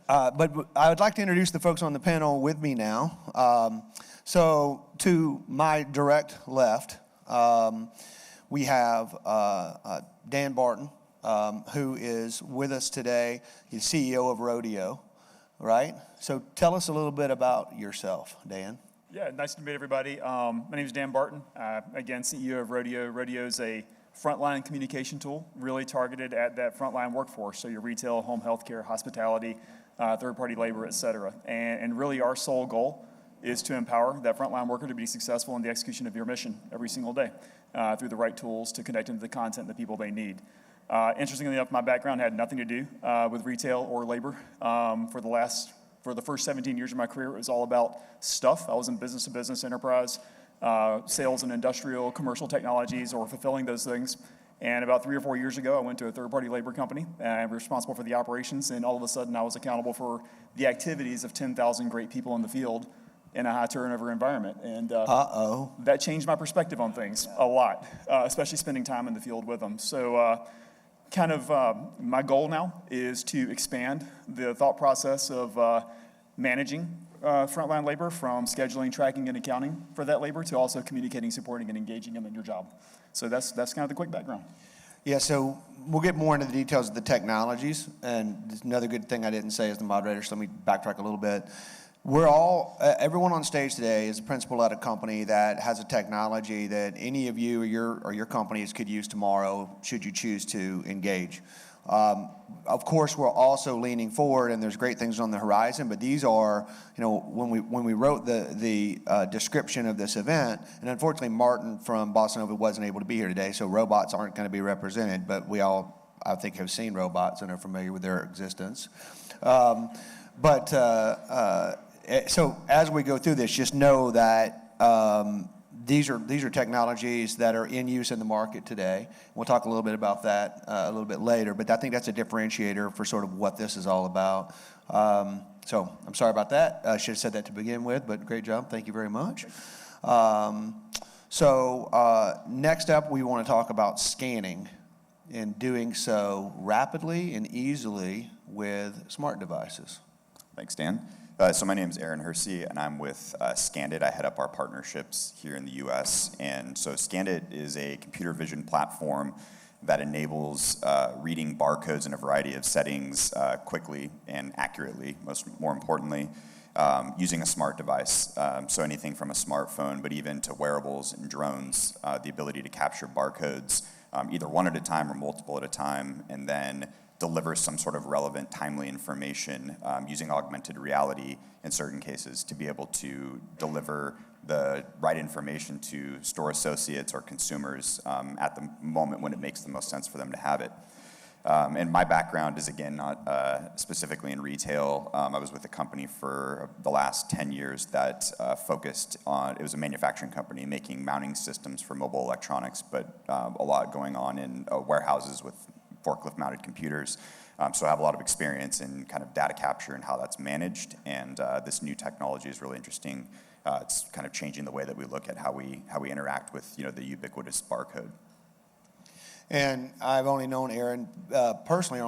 But I would like to introduce the folks on the panel with me now. So to my direct left, we have Dan Barton, who is with us today. He's CEO of Rodeo, right? So tell us a little bit about yourself, Dan. Yeah, nice to meet everybody. My name is Dan Barton. Again, CEO of Rodeo. Rodeo is a frontline communication tool, really targeted at that frontline workforce. So your retail, home healthcare, hospitality, third-party labor, et cetera. And really our sole goal is to empower that frontline worker to be successful in the execution of your mission every single day through the right tools to connect into the content and the people they need. Interestingly enough, my background had nothing to do with retail or labor. For the first 17 years of my career, it was all about stuff. I was in business-to-business enterprise, sales and industrial, commercial technologies, or fulfilling those things. And about 3 or 4 years ago, I went to a third-party labor company, and I was responsible for the operations, and all of a sudden I was accountable for the activities of 10,000 great people in the field in a high-turnover environment. And that changed my perspective on things a lot, especially spending time in the field with them. So my goal now is to expand the thought process of managing frontline labor from scheduling, tracking, and accounting for that labor to also communicating, supporting, and engaging them in your job. So that's kind of the quick background. Yeah, so we'll get more into the details of the technologies. And another good thing I didn't say as the moderator, so let me backtrack a little bit. Everyone on stage today is a principal at a company that has a technology that any of you or your companies could use tomorrow should you choose to engage. Of course, we're also leaning forward, and there's great things on the horizon. But these are, when we wrote the description of this event, and unfortunately, Martin from Bossa Nova wasn't able to be here today, so robots aren't going to be represented. But we all, I think, have seen robots and are familiar with their existence. So as we go through this, just know that these are technologies that are in use in the market today. We'll talk a little bit about that a little bit later, but I think that's a differentiator for sort of what this is all about. So I'm sorry about that. I should have said that to begin with, but great job. Thank you very much. Next up, we want to talk about scanning and doing so rapidly and easily with smart devices. Thanks, Dan. So my name is Hersey, and I'm with Scandit. I head up our partnerships here in the U.S. And so Scandit is a computer vision platform that enables reading barcodes in a variety of settings quickly and accurately, more importantly, using a smart device. So anything from a smartphone, but even to wearables and drones, the ability to capture barcodes either one at a time or multiple at a time, and then deliver some sort of relevant, timely information using augmented reality in certain cases to be able to deliver the right information to store associates or consumers at the moment when it makes the most sense for them to have it. And my background is, again, not specifically in retail. I was with a company for the last 10 years that focused on, it was a manufacturing company making mounting systems for mobile electronics, but a lot going on in warehouses with forklift-mounted computers. So I have a lot of experience in kind of data capture and how that's managed, and this new technology is really interesting. It's kind of changing the way that we look at how we interact with the ubiquitous barcode. And I've only known Aaron personally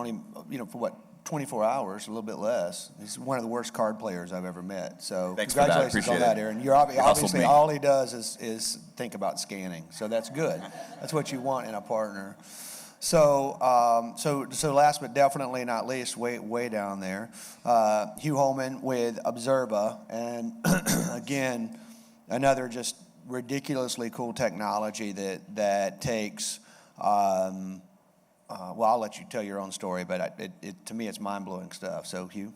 for 24 hours, a little bit less. He's one of the worst card players I've ever met. So thanks congratulations on that, Aaron. You're obviously all he does is think about scanning. So that's good. That's what you want in a partner. So last but definitely not least, way down there, Hugh Holman with Observa, and again, another just ridiculously cool technology that takes. Well, I'll let you tell your own story, but to me, it's mind-blowing stuff. So, Hugh.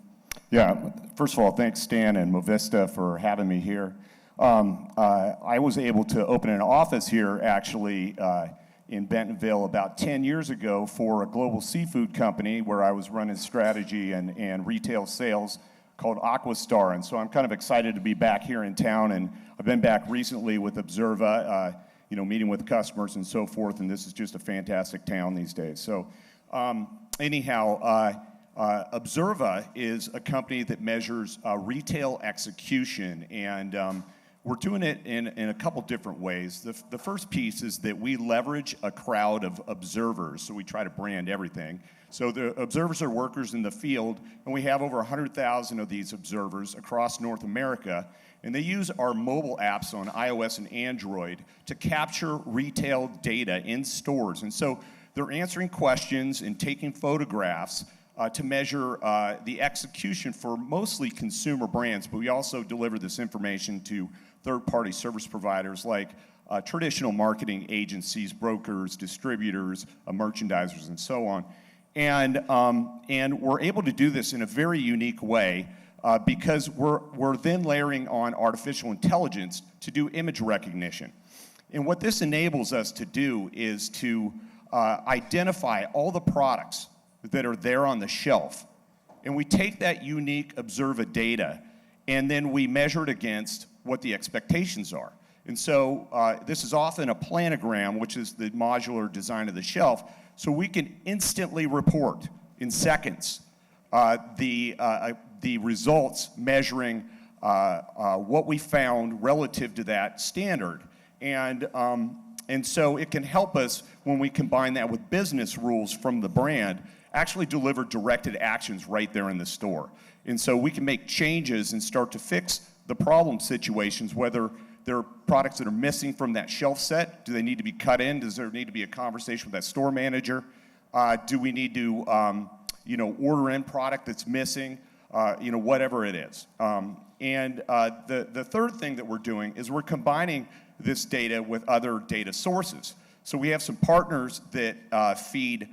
Yeah. First of all, thanks, Stan and Movista for having me here. I was able to open an office here actually. In Bentonville about 10 years ago for a global seafood company where I was running strategy and retail sales called Aquastar. And so I'm kind of excited to be back here in town, and I've been back recently with Observa, meeting with customers and so forth, and this is just a fantastic town these days. So Observa is a company that measures retail execution, and We're doing it in a couple different ways. The first piece is that we leverage a crowd of observers, so we try to brand everything. So the observers are workers in the field, and we have over 100,000 of these observers across North America, and they use our mobile apps on iOS and Android to capture retail data in stores. And so they're answering questions and taking photographs to measure the execution for mostly consumer brands, but we also deliver this information to third-party service providers like traditional marketing agencies, brokers, distributors, merchandisers, and so on. And we're able to do this in a very unique way because we're then layering on artificial intelligence to do image recognition. And what this enables us to do is to identify all the products that are there on the shelf. And we take that unique Observa data, and then we measure it against what the expectations are. And so this is often a planogram, which is the modular design of the shelf, so we can instantly report in seconds the results measuring what we found relative to that standard. And so it can help us, when we combine that with business rules from the brand, actually deliver directed actions right there in the store. And so we can make changes and start to fix the problem situations, whether there are products that are missing from that shelf set. Do they need to be cut in? Does there need to be a conversation with that store manager? Do we need to order in product that's missing? Whatever it is. The third thing that we're doing is we're combining this data with other data sources. So we have some partners that feed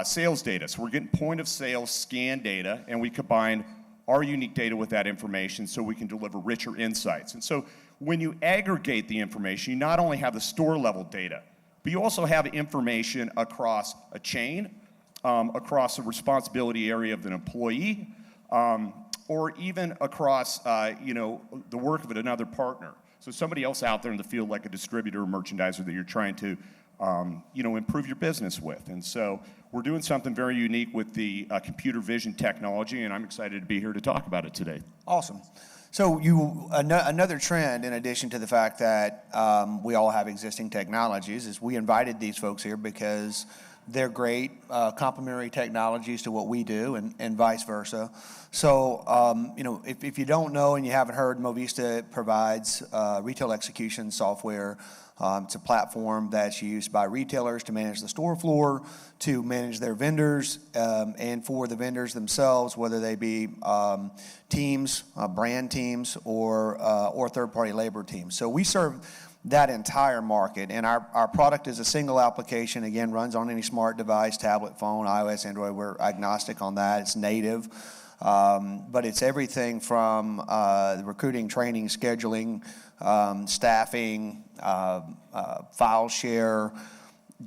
sales data. So we're getting point of sale scan data, and we combine our unique data with that information so we can deliver richer insights. And so when you aggregate the information, you not only have the store level data, but you also have information across a chain, across a responsibility area of an employee, or even across the work of another partner. So somebody else out there in the field, like a distributor or merchandiser that you're trying to improve your business with. And so we're doing something very unique with the computer vision technology, and I'm excited to be here to talk about it today. Awesome. So another trend, in addition to the fact that we all have existing technologies, is we invited these folks here because they're great complementary technologies to what we do, and vice versa. So, if you don't know and you haven't heard, Movista provides retail execution software. It's a platform that's used by retailers to manage the store floor, to manage their vendors, and for the vendors themselves, whether they be teams, brand teams, or third-party labor teams. So we serve that entire market, and our product is a single application. Again, runs on any smart device, tablet, phone, iOS, Android. We're agnostic on that. It's native, but it's everything from recruiting, training, scheduling, staffing, file share,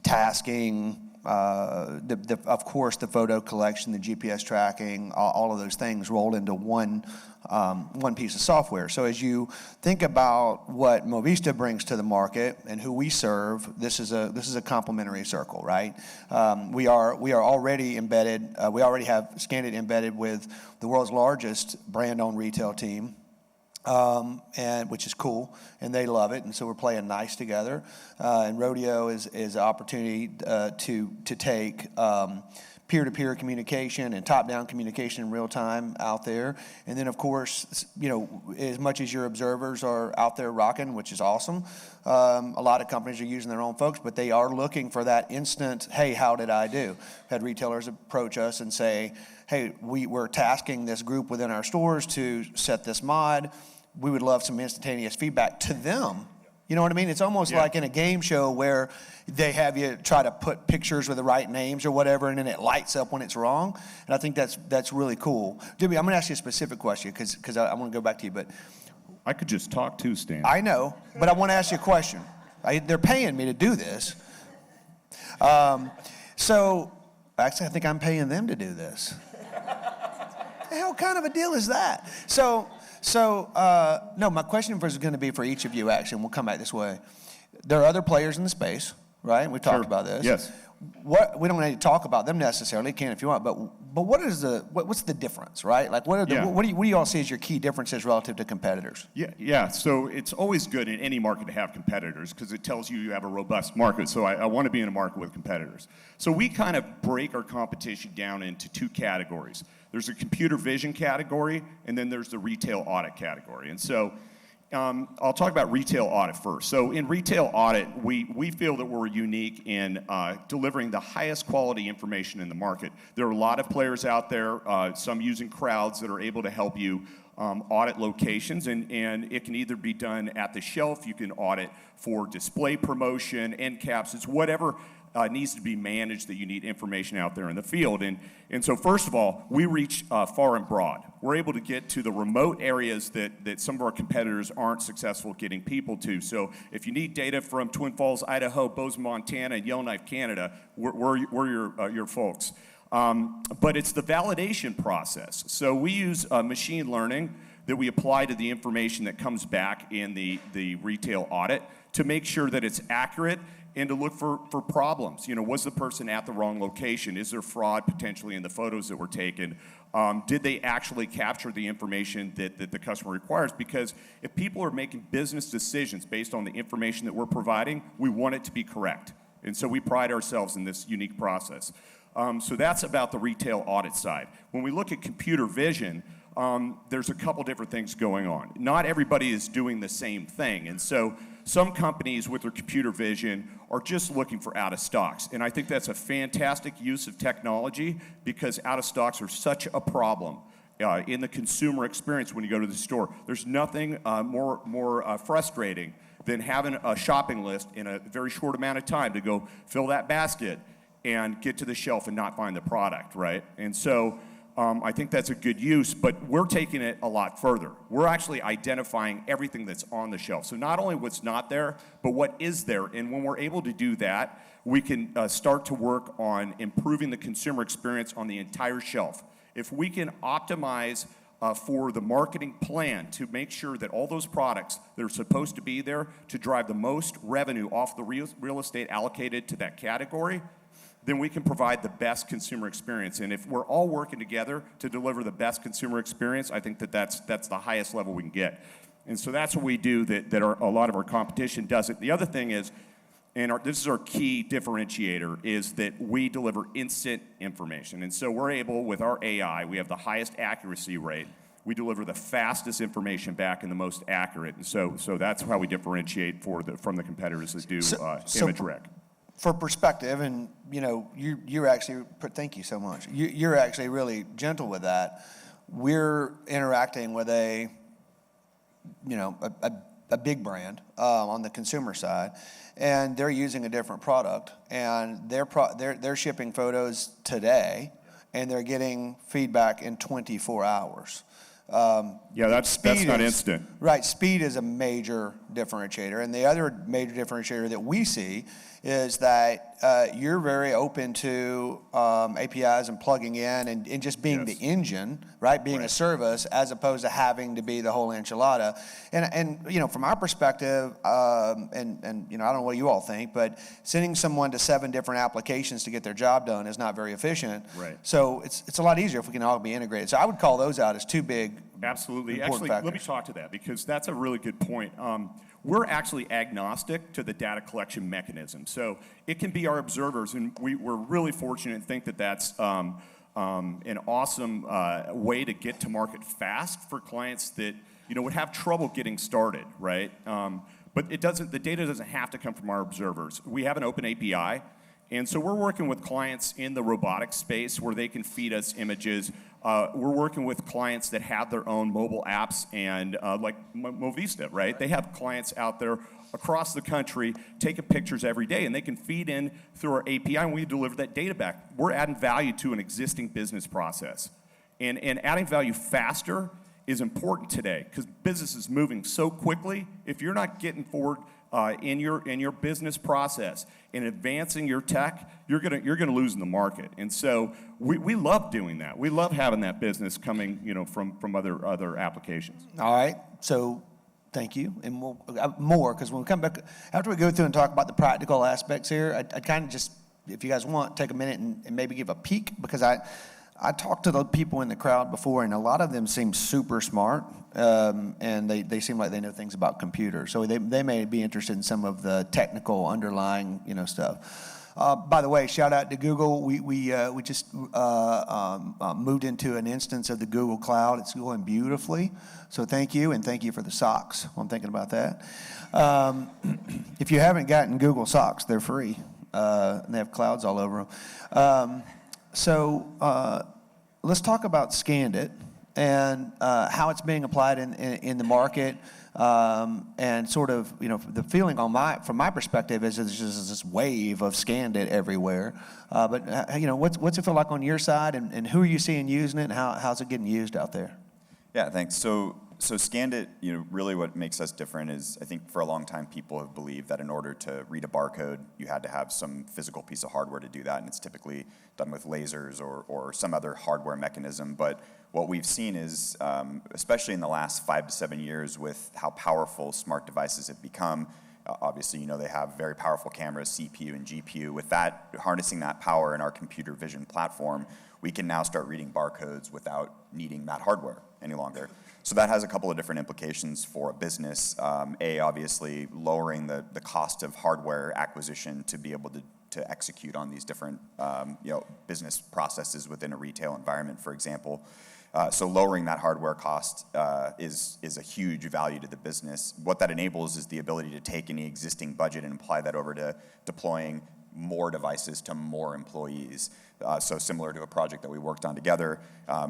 tasking, of course, the photo collection, the GPS tracking, all of those things rolled into one piece of software. So as you think about what Movista brings to the market and who we serve, this is a complementary circle, right? We are already embedded. We already have Scandit embedded with the world's largest brand-owned retail team. And which is cool, and they love it, and so we're playing nice together. And Rodeo is an opportunity to take peer-to-peer communication and top-down communication in real time out there. And then, of course, as much as your observers are out there rocking, which is awesome, a lot of companies are using their own folks, but they are looking for that instant, hey, how did I do? Had retailers approach us and say, hey, we're tasking this group within our stores to set this mod. We would love some instantaneous feedback to them. You know what I mean? It's almost like in a game show where they have you try to put pictures with the right names or whatever, and then it lights up when it's wrong. And I think that's really cool. Jimmy, I'm going to ask you a specific question because I want to go back to you. But I could just talk too, Stan. I know, but I want to ask you a question. They're paying me to do this. So actually, I think I'm paying them to do this. The hell kind of a deal is that? No, my question is going to be for each of you, actually, and we'll come back this way. There are other players in the space, right? We talked about this. Yes. what we don't need to talk about them necessarily. Can if you want, but what's the difference, right? Like what do you all see as your key differences relative to competitors? Yeah. So it's always good in any market to have competitors because it tells you have a robust market. So I want to be in a market with competitors. So we kind of break our competition down into two categories. There's a computer vision category, and then there's the retail audit category. And so I'll talk about retail audit first. So in retail audit, we feel that we're unique in delivering the highest quality information in the market. There are a lot of players out there, some using crowds that are able to help you audit locations, and it can either be done at the shelf, you can audit for display promotion, end caps, it's whatever needs to be managed that you need information out there in the field. And so first of all, we reach far and broad. We're able to get to the remote areas that some of our competitors aren't successful getting people to. So if you need data from Twin Falls, Idaho, Bozeman, Montana, and Yellowknife, Canada, we're your folks. But it's the validation process. So we use machine learning that we apply to the information that comes back in the retail audit to make sure that it's accurate and to look for problems. Was the person at the wrong location? Is there fraud potentially in the photos that were taken? Did they actually capture the information that the customer requires? Because if people are making business decisions based on the information that we're providing, we want it to be correct. And so we pride ourselves in this unique process. So that's about the retail audit side. When we look at computer vision, there's a couple different things going on. Not everybody is doing the same thing. And so some companies with their computer vision are just looking for out of stocks. And I think that's a fantastic use of technology because out of stocks are such a problem in the consumer experience when you go to the store. There's nothing more frustrating than having a shopping list in a very short amount of time to go fill that basket and get to the shelf and not find the product, right? And so I think that's a good use, but we're taking it a lot further. We're actually identifying everything that's on the shelf. So not only what's not there, but what is there. And when we're able to do that, we can start to work on improving the consumer experience on the entire shelf. If we can optimize for the marketing plan to make sure that all those products that are supposed to be there to drive the most revenue off the real estate allocated to that category, then we can provide the best consumer experience. And if we're all working together to deliver the best consumer experience, I think that's the highest level we can get. And so that's what we do that a lot of our competition doesn't. The other thing is, this is our key differentiator, is that we deliver instant information. And so we're able, with our AI, we have the highest accuracy rate. We deliver the fastest information back and the most accurate. And so that's how we differentiate from the competitors that do image rec. For perspective, and you're actually, thank you so much. You're actually really gentle with that. We're interacting with a big brand on the consumer side, and they're using a different product, and they're shipping photos today, and they're getting feedback in 24 hours. That's not instant. Right, speed is a major differentiator, and the other major differentiator that we see is that you're very open to APIs and plugging in and just being the engine, right? Being a service as opposed to having to be the whole enchilada. And from our perspective, and I don't know what you all think, but sending someone to 7 different applications to get their job done is not very efficient. Right. So it's a lot easier if we can all be integrated. So I would call those out as 2 big Absolutely. Actually, let me talk to that because that's a really good point. We're actually agnostic to the data collection mechanism. So it can be our observers, and we're really fortunate and think that that's an awesome way to get to market fast for clients that would have trouble getting started, right? But the data doesn't have to come from our observers. We have an open API. And so we're working with clients in the robotics space where they can feed us images. We're working with clients that have their own mobile apps and like Movista, right? They have clients out there across the country taking pictures every day, and they can feed in through our API, and we deliver that data back. We're adding value to an existing business process. And adding value faster is important today because business is moving so quickly. If you're not getting forward in your business process and advancing your tech, you're gonna lose in the market. And so we love doing that. We love having that business coming from other applications. All right. So thank you, and we'll more because when we come back after we go through and talk about the practical aspects here, I'd kind of just if you guys want, take a minute and maybe give a peek, because I talked to the people in the crowd before, and a lot of them seem super smart, and they seem like they know things about computers. So they may be interested in some of the technical underlying, stuff. By the way, shout out to Google. We just moved into an instance of the Google Cloud. It's going beautifully. So thank you, and thank you for the socks. While I'm thinking about that. If you haven't gotten Google socks, they're free. And they have clouds all over them. Let's talk about Scandit and how it's being applied in the market. And sort of, the feeling from my perspective is there's just this wave of Scandit everywhere. But what's it feel like on your side, and who are you seeing using it, and how's it getting used out there? Yeah, thanks. So Scandit, really what makes us different is, I think for a long time people have believed that in order to read a barcode, you had to have some physical piece of hardware to do that, and it's typically done with lasers or some other hardware mechanism. But what we've seen is, especially in the last 5 to 7 years, with how powerful smart devices have become, obviously, they have very powerful cameras, CPU and GPU. With that, harnessing that power in our computer vision platform, we can now start reading barcodes without needing that hardware any longer. So that has a couple of different implications for a business. Obviously, lowering the cost of hardware acquisition to be able to execute on these different business processes within a retail environment, for example. So lowering that hardware cost is a huge value to the business. What that enables is the ability to take any existing budget and apply that over to deploying more devices to more employees. So similar to a project that we worked on together,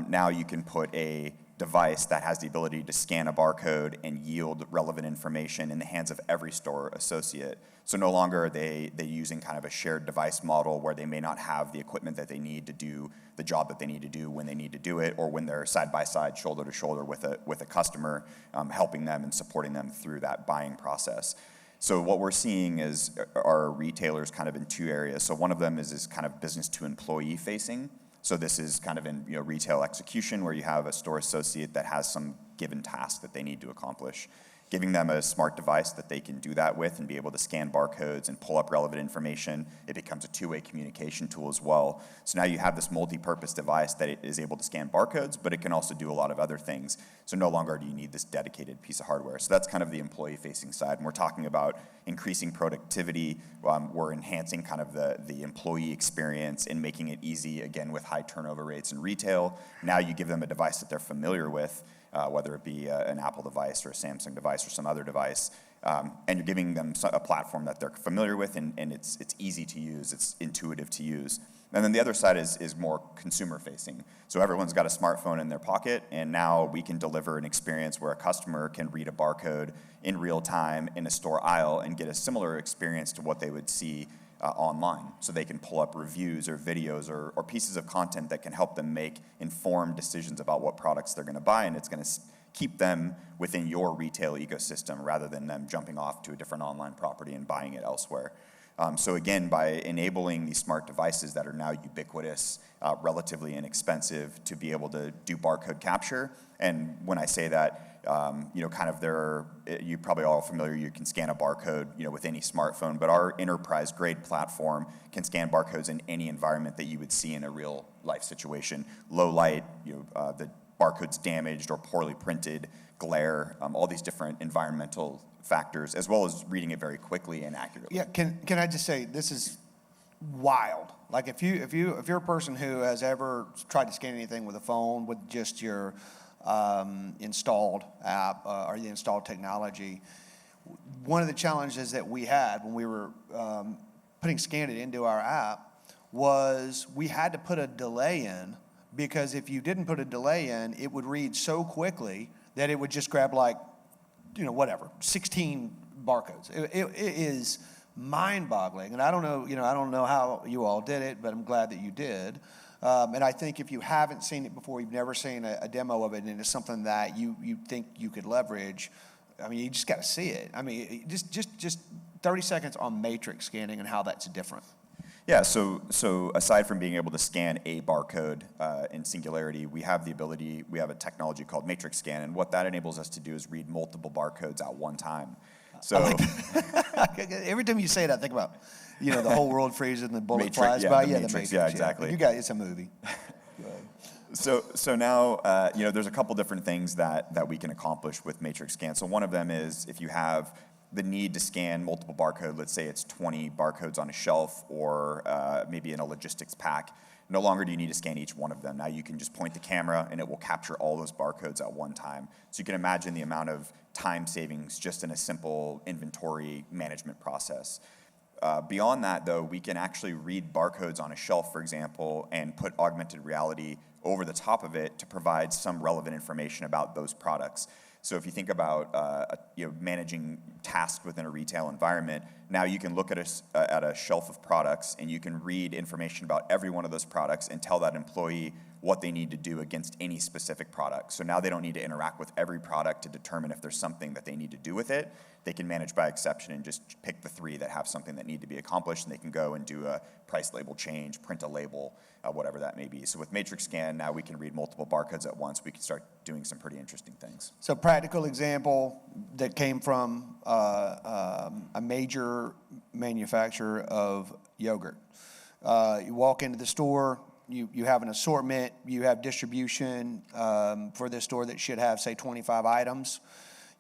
now you can put a device that has the ability to scan a barcode and yield relevant information in the hands of every store associate. So no longer are they using kind of a shared device model where they may not have the equipment that they need to do the job that they need to do when they need to do it, or when they're side by side, shoulder to shoulder with a customer, helping them and supporting them through that buying process. So what we're seeing is our retailers kind of in two areas. So one of them is kind of business to employee facing. So this is kind of in retail execution, where you have a store associate that has some given task that they need to accomplish. Giving them a smart device that they can do that with and be able to scan barcodes and pull up relevant information. It becomes a two-way communication tool as well. So now you have this multi-purpose device that is able to scan barcodes, but it can also do a lot of other things. So no longer do you need this dedicated piece of hardware. So that's kind of the employee-facing side. And we're talking about increasing productivity. We're enhancing kind of the employee experience and making it easy, again, with high turnover rates in retail. Now you give them a device that they're familiar with, whether it be an Apple device or a Samsung device or some other device, and you're giving them a platform that they're familiar with, and it's easy to use, it's intuitive to use. And then the other side is more consumer-facing. So everyone's got a smartphone in their pocket, and now we can deliver an experience where a customer can read a barcode in real time in a store aisle and get a similar experience to what they would see online. So they can pull up reviews or videos or pieces of content that can help them make informed decisions about what products they're going to buy, and it's going to keep them within your retail ecosystem rather than them jumping off to a different online property and buying it elsewhere. So again, by enabling these smart devices that are now ubiquitous, relatively inexpensive to be able to do barcode capture, and when I say that, kind of you're probably all familiar, you can scan a barcode, with any smartphone, but our enterprise-grade platform can scan barcodes in any environment that you would see in a real-life situation. Low light, the barcode's damaged or poorly printed, glare, all these different environmental factors, as well as reading it very quickly and accurately. Yeah, can I just say, this is wild. Like if you're a person who has ever tried to scan anything with a phone with just your installed app or the installed technology, one of the challenges that we had when we were putting Scandit into our app was we had to put a delay in, because if you didn't put a delay in, it would read so quickly that it would just grab 16 barcodes. It is mind-boggling, and I don't know how you all did it, but I'm glad that you did. And I think if you haven't seen it before, you've never seen a demo of it, and it's something that you think you could leverage, I mean, you just got to see it. I mean, just 30 seconds on matrix scanning and how that's different. Yeah, so aside from being able to scan a barcode in Singularity, we have a technology called matrix scan, and what that enables us to do is read multiple barcodes at one time. So every time you say it, I think about, the whole world freezes and the bullet Matrix, flies yeah, by. the Yeah, Matrix, the yeah, Matrix. exactly. You got it's a movie. So now, there's a couple different things that we can accomplish with Matrix Scan. So one of them is if you have the need to scan multiple barcodes, let's say it's 20 barcodes on a shelf or maybe in a logistics pack, no longer do you need to scan each one of them. Now you can just point the camera and it will capture all those barcodes at one time. So you can imagine the amount of time savings just in a simple inventory management process. Beyond that, though, we can actually read barcodes on a shelf, for example, and put augmented reality over the top of it to provide some relevant information about those products. So if you think about managing tasks within a retail environment, now you can look at a shelf of products and you can read information about every one of those products and tell that employee what they need to do against any specific product. So now they don't need to interact with every product to determine if there's something that they need to do with it. They can manage by exception and just pick the 3 that have something that need to be accomplished, and they can go and do a price label change, print a label, whatever that may be. So with Matrix Scan, now we can read multiple barcodes at once. We can start doing some pretty interesting things. So practical example that came from a major manufacturer of yogurt. You walk into the store, you have an assortment, you have distribution for this store that should have, say, 25 items.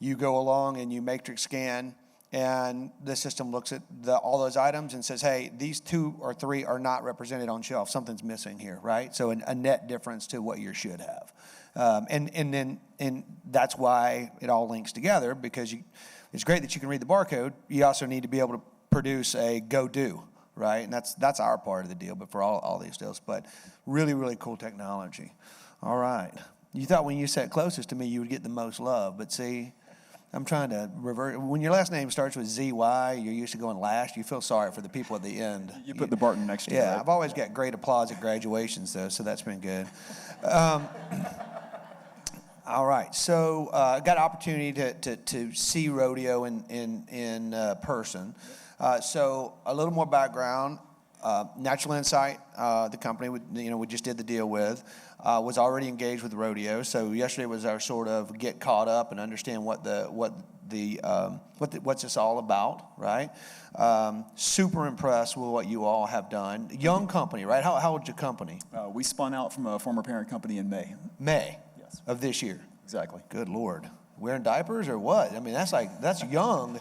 You go along and you Matrix Scan, and the system looks at all those items and says, hey, these 2 or 3 are not represented on shelf. Something's missing here, right? So a net difference to what you should have. And that's why it all links together, because it's great that you can read the barcode. You also need to be able to produce a go-do, right? And that's our part of the deal, but for all these deals. But really, really cool technology. All right. You thought when you sat closest to me, you would get the most love, but see, I'm trying to revert. When your last name starts with ZY, you're used to going last. You feel sorry for the people at the end. You put the Barton next to you. Yeah, right? I've always got great applause at graduations, though, so that's been good. All right, so I got an opportunity to see Rodeo in person. So a little more background. Natural Insight, the company we just did the deal with, was already engaged with Rodeo. So yesterday was our sort of get caught up and understand what's this all about, right? Super impressed with what you all have done. Young company, right? How old's your company? We spun out from a former parent company in May. May Yes. of this year. Exactly. Good Lord. Wearing diapers or what? I mean, that's young.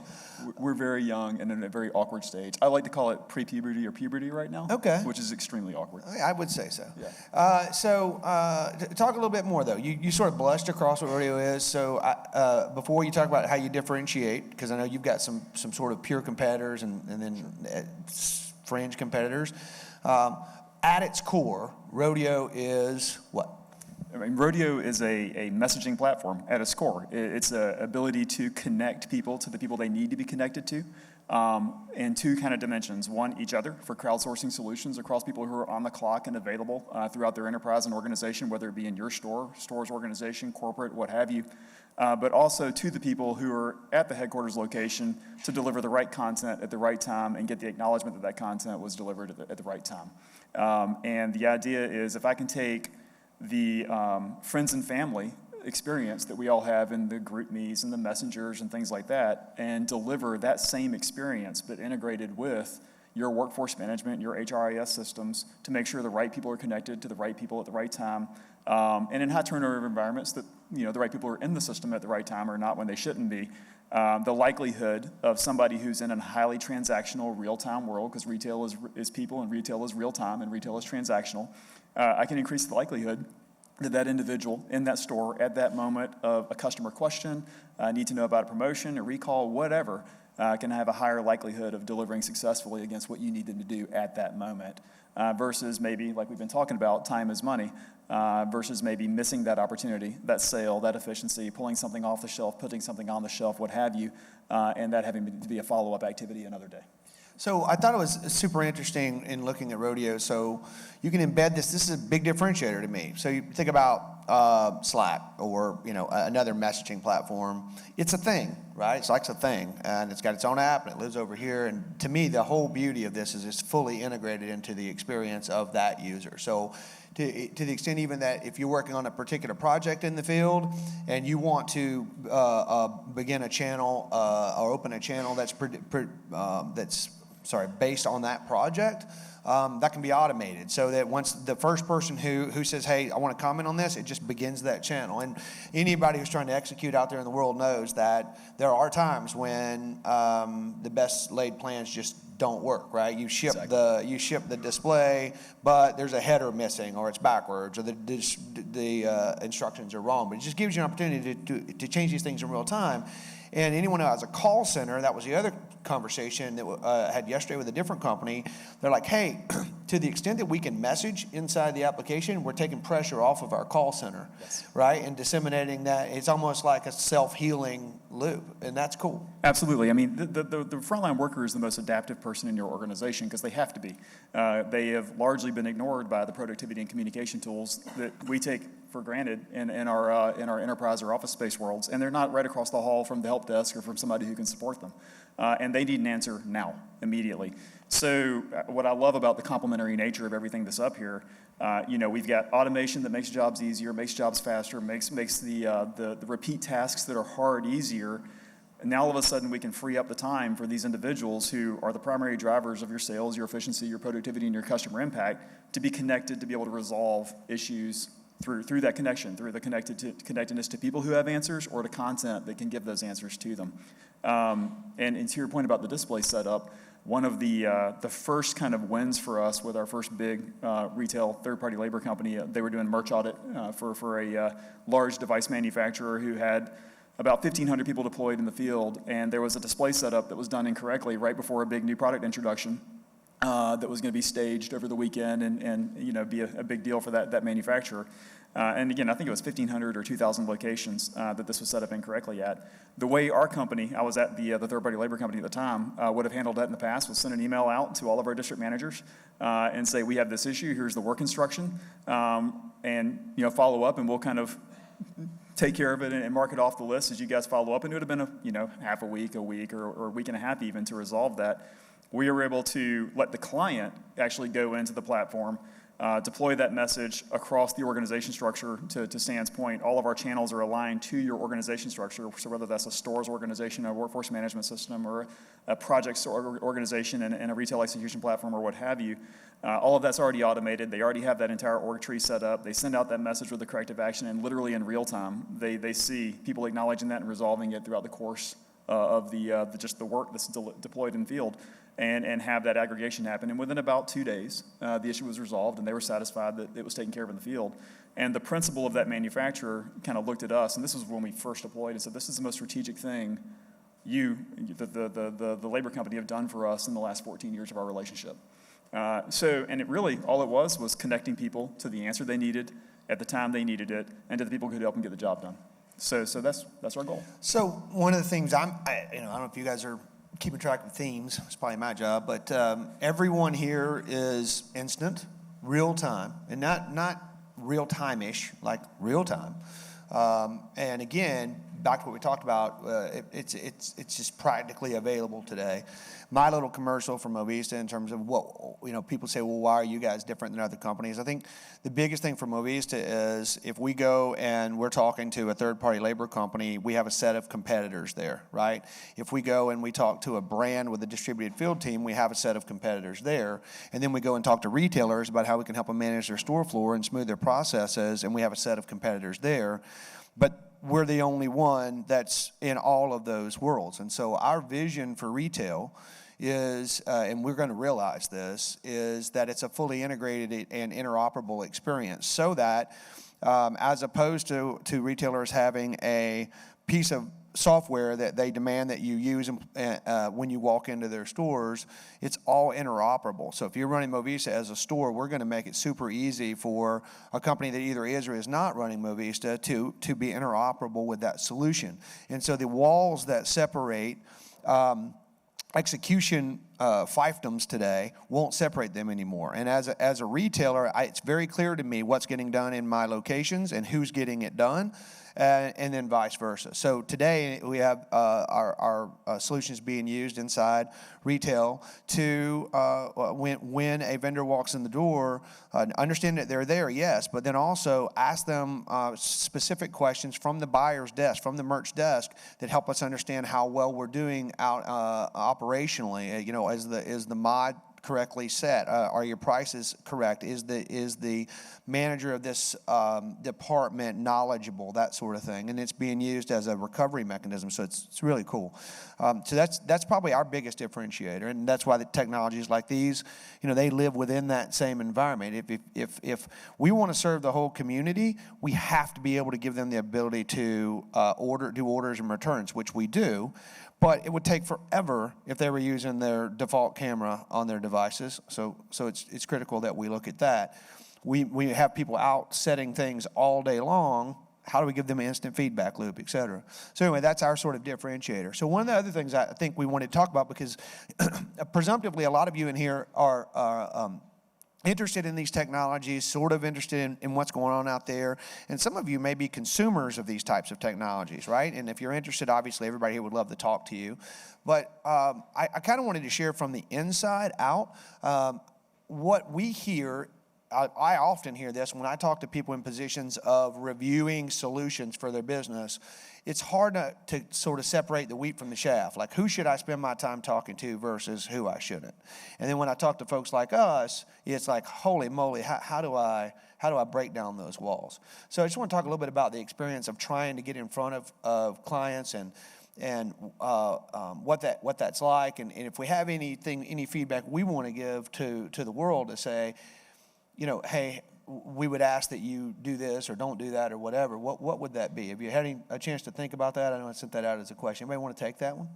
We're very young and in a very awkward stage. I like to call it pre-puberty or puberty right now. Okay. Which is extremely awkward. I would say so. Yeah. Talk a little bit more, though. You sort of blushed across what Rodeo is. So before you talk about how you differentiate, because I know you've got some sort of pure competitors and then fringe competitors. At its core, Rodeo is what? I mean, Rodeo is a messaging platform at its core. It's an ability to connect people to the people they need to be connected to in 2 kind of dimensions. One, each other for crowdsourcing solutions across people who are on the clock and available throughout their enterprise and organization, whether it be in your store's organization, corporate, what have you. But also to the people who are at the headquarters location to deliver the right content at the right time and get the acknowledgement that that content was delivered at the right time. And the idea is if I can take the friends and family experience that we all have in the group me's and the messengers and things like that, and deliver that same experience but integrated with your workforce management, your HRIS systems to make sure the right people are connected to the right people at the right time, and in high turnover environments that the right people are in the system at the right time or not when they shouldn't be. The likelihood of somebody who's in a highly transactional real-time world, because retail is people and retail is real-time and retail is transactional, I can increase the likelihood that that individual in that store at that moment of a customer question, need to know about a promotion, a recall, whatever, can have a higher likelihood of delivering successfully against what you need them to do at that moment. Versus maybe, like we've been talking about, time is money, versus maybe missing that opportunity, that sale, that efficiency, pulling something off the shelf, putting something on the shelf, what have you, and that having to be a follow-up activity another day. So I thought it was super interesting in looking at Rodeo. So you can embed this. This is a big differentiator to me. So you think about Slack or another messaging platform. It's a thing, right? Slack's a thing, and it's got its own app, and it lives over here. And to me, the whole beauty of this is it's fully integrated into the experience of that user. So to the extent even that if you're working on a particular project in the field and you want to begin a channel or open a channel that's based on that project, that can be automated so that once the first person who says, hey, I want to comment on this, it just begins that channel. And anybody who's trying to execute out there in the world knows that there are times when the best laid plans just don't work, right? You ship the display, but there's a header missing, or it's backwards, or the instructions are wrong. But it just gives you an opportunity to change these things in real time. And anyone who has a call center, that was the other conversation that I had yesterday with a different company. They're like, hey, to the extent that we can message inside the application, we're taking pressure off of our call center, right? And disseminating that. It's almost like a self-healing loop, and that's cool. Absolutely. I mean, the frontline worker is the most adaptive person in your organization because they have to be. They have largely been ignored by the productivity and communication tools that we take for granted in our enterprise or office space worlds, and they're not right across the hall from the help desk or from somebody who can support them. And they need an answer now, immediately. So what I love about the complementary nature of everything that's up here, we've got automation that makes jobs easier, makes jobs faster, makes the repeat tasks that are hard easier. And now all of a sudden we can free up the time for these individuals who are the primary drivers of your sales, your efficiency, your productivity, and your customer impact to be connected, to be able to resolve issues through that connection, through the connectedness to people who have answers or to content that can give those answers to them. And to your point about the display setup, one of the first kind of wins for us with our first big retail third-party labor company, they were doing merch audit for a large device manufacturer who had about 1,500 people deployed in the field, and there was a display setup that was done incorrectly right before a big new product introduction that was going to be staged over the weekend and be a big deal for that manufacturer. And again, I think it was 1,500 or 2,000 locations that this was set up incorrectly at. The way our company, I was at the third-party labor company at the time, would have handled that in the past was send an email out to all of our district managers and say, we have this issue, here's the work instruction, and follow up, and we'll kind of take care of it and mark it off the list as you guys follow up. And it would have been half a week, or a week and a half even to resolve that. We were able to let the client actually go into the platform, deploy that message across the organization structure. To Stan's point, all of our channels are aligned to your organization structure. So whether that's a stores organization, a workforce management system, or a projects organization and a retail execution platform, or what have you, all of that's already automated. They already have that entire org tree set up. They send out that message with the corrective action, and literally in real time, they see people acknowledging that and resolving it throughout the course of the work that's deployed in field. And have that aggregation happen. And within about 2 days, the issue was resolved, and they were satisfied that it was taken care of in the field. And the principal of that manufacturer kind of looked at us, and this was when we first deployed, and said, this is the most strategic thing the labor company have done for us in the last 14 years of our relationship. And it really, all it was connecting people to the answer they needed at the time they needed it, and to the people who could help them get the job done. So that's our goal. So one of the things I don't know if you guys are keeping track of themes. It's probably my job, but everyone here is instant, real time, and not real time-ish, like real time. And again, back to what we talked about, it's just practically available today. My little commercial for Movista in terms of what, people say, well, why are you guys different than other companies? I think the biggest thing for Movista is if we go and we're talking to a third-party labor company, we have a set of competitors there, right? If we go and we talk to a brand with a distributed field team, we have a set of competitors there. And then we go and talk to retailers about how we can help them manage their store floor and smooth their processes, and we have a set of competitors there. But we're the only one that's in all of those worlds. And so our vision for retail is, and we're going to realize this, is that it's a fully integrated and interoperable experience so that as opposed to retailers having a piece of software that they demand that you use when you walk into their stores, it's all interoperable. So if you're running Movista as a store, we're going to make it super easy for a company that either is or is not running Movista to be interoperable with that solution. And so the walls that separate execution fiefdoms today won't separate them anymore. And as a retailer, it's very clear to me what's getting done in my locations and who's getting it done. And then vice versa. So today we have our solutions being used inside retail to, when a vendor walks in the door, understand that they're there, yes, but then also ask them specific questions from the buyer's desk, from the merch desk, that help us understand how well we're doing out operationally. well? Is the mod correctly set? Are your prices correct? Is the manager of this department knowledgeable? That sort of thing. And it's being used as a recovery mechanism, so it's really cool. So that's probably our biggest differentiator, and that's why the technologies like these, they live within that same environment. If we want to serve the whole community, we have to be able to give them the ability to do orders and returns, which we do. But it would take forever if they were using their default camera on their devices. So it's critical that we look at that. We have people out setting things all day long. How do we give them an instant feedback loop, et cetera? So anyway, that's our sort of differentiator. So one of the other things I think we wanted to talk about, because presumptively a lot of you in here are interested in these technologies, sort of interested in what's going on out there. And some of you may be consumers of these types of technologies, right? And if you're interested, obviously everybody here would love to talk to you. But I kind of wanted to share from the inside out what we hear. I often hear this when I talk to people in positions of reviewing solutions for their business. It's hard to sort of separate the wheat from the chaff. Like, who should I spend my time talking to versus who I shouldn't? And then when I talk to folks like us, it's like, holy moly, how do I break down those walls? So I just want to talk a little bit about the experience of trying to get in front of clients and what that's like. And if we have any feedback we want to give to the world to say, hey, we would ask that you do this or don't do that or whatever, what would that be? Have you had a chance to think about that? I know I sent that out as a question. Anybody want to take that one?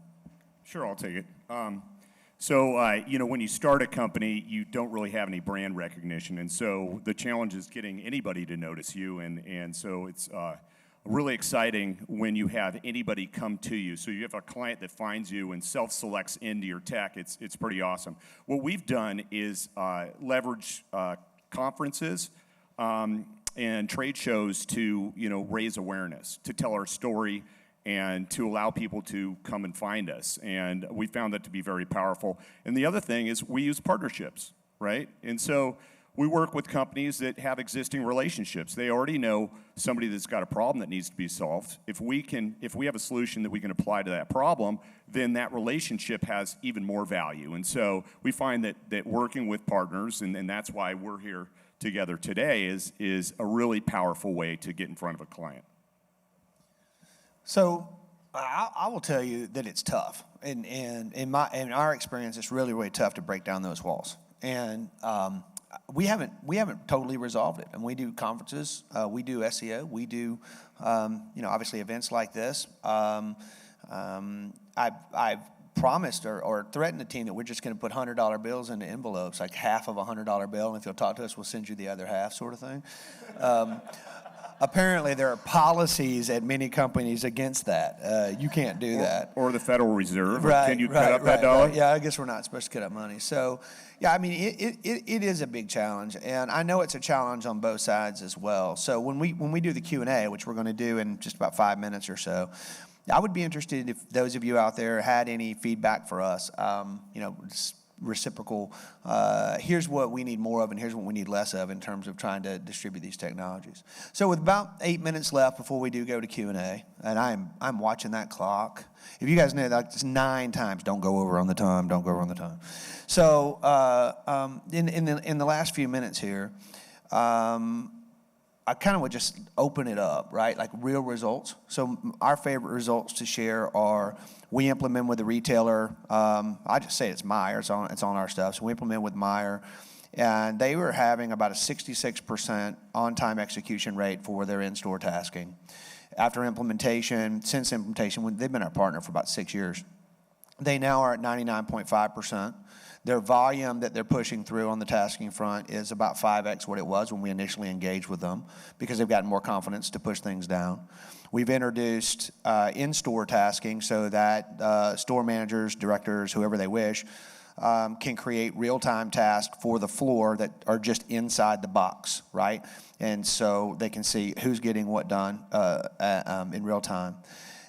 Sure, I'll take it. When you start a company, you don't really have any brand recognition, and so the challenge is getting anybody to notice you, and so it's really exciting when you have anybody come to you. So you have a client that finds you and self-selects into your tech. It's pretty awesome. What we've done is leverage conferences and trade shows to raise awareness, to tell our story, and to allow people to come and find us. And we found that to be very powerful. And the other thing is we use partnerships, right? And so we work with companies that have existing relationships. They already know somebody that's got a problem that needs to be solved. If we have a solution that we can apply to that problem, then that relationship has even more value. And so we find that working with partners, and that's why we're here together today, is a really powerful way to get in front of a client. So I will tell you that it's tough. And in our experience, it's really, really tough to break down those walls. And we haven't totally resolved it. And we do conferences, we do SEO, we do obviously events like this. I've promised or threatened the team that we're just going to put $100 bills into envelopes, like half of a $100 bill, and if you'll talk to us, we'll send you the other half, sort of thing. Apparently, there are policies at many companies against that. You can't do that. Or the Federal Reserve. Right, can you cut up that dollar? Right. Yeah, I guess we're not supposed to cut up money. So, yeah, I mean, it is a big challenge, and I know it's a challenge on both sides as well. So when we do the Q&A, which we're going to do in just about 5 minutes or so, I would be interested if those of you out there had any feedback for us. Reciprocal. Here's what we need more of, and here's what we need less of in terms of trying to distribute these technologies. So with about 8 minutes left before we do go to Q&A, and I'm watching that clock. If you guys know that, it's 9 times. Don't go over on the time. Don't go over on the time. So in the last few minutes here, I kind of would just open it up, right? Like real results. So our favorite results to share are we implement with the retailer. I just say it's Meijer. It's on our stuff. So we implement with Meijer. And they were having about a 66% on-time execution rate for their in-store tasking. Since implementation, they've been our partner for about 6 years. They now are at 99.5%. Their volume that they're pushing through on the tasking front is about 5x what it was when we initially engaged with them because they've gotten more confidence to push things down. We've introduced in-store tasking so that store managers, directors, whoever they wish, can create real-time tasks for the floor that are just inside the box, right? And so they can see who's getting what done in real time.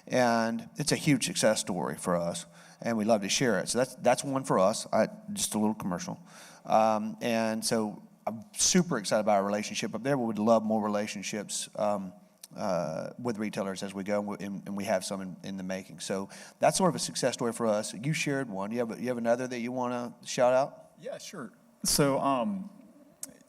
And it's a huge success story for us. And we love to share it. So that's one for us, just a little commercial. And so I'm super excited about our relationship up there. We would love more relationships with retailers as we go, and we have some in the making. So that's sort of a success story for us. You shared one. You have another that you want to shout out? Yeah, sure. So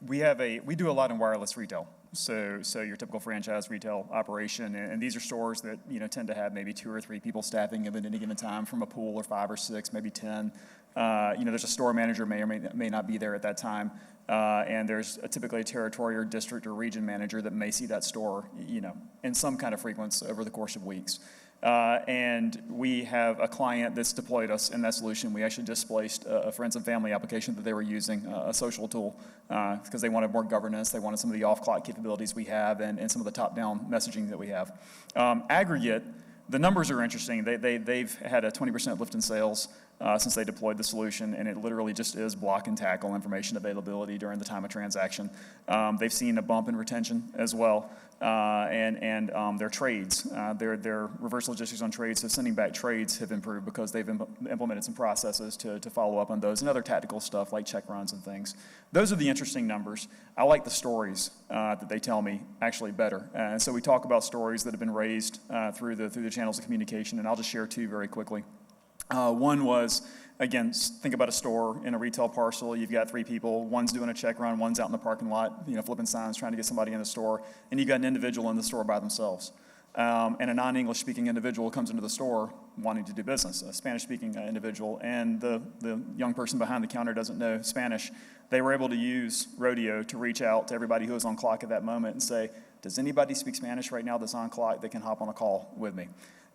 we do a lot in wireless retail. So your typical franchise retail operation, and these are stores that tend to have maybe 2 or 3 people staffing them at any given time, from a pool, or 5 or 6, maybe 10. There's a store manager may or may not be there at that time, and there's typically a territory or district or region manager that may see that store, in some kind of frequency over the course of weeks. And we have a client that's deployed us in that solution. We actually displaced a friends and family application that they were using, a social tool, because they wanted more governance. They wanted some of the off-clock capabilities we have and some of the top-down messaging that we have. Aggregate, the numbers are interesting. They've had a 20% lift in sales since they deployed the solution, and it literally just is block and tackle information availability during the time of transaction. They've seen a bump in retention as well, and their trades, their reverse logistics on trades, so sending back trades, have improved because they've implemented some processes to follow up on those, and other tactical stuff like check runs and things. Those are the interesting numbers. I like the stories that they tell me actually better, and so we talk about stories that have been raised through the channels of communication, and I'll just share 2 very quickly. One was, again, think about a store in a retail parcel. You've got 3 people. One's doing a check run. One's out in the parking lot, flipping signs, trying to get somebody in the store. And you've got an individual in the store by themselves. And a non-English speaking individual comes into the store wanting to do business, a Spanish speaking individual. And the young person behind the counter doesn't know Spanish. They were able to use Rodeo to reach out to everybody who was on clock at that moment and say, does anybody speak Spanish right now that's on clock that can hop on a call with me?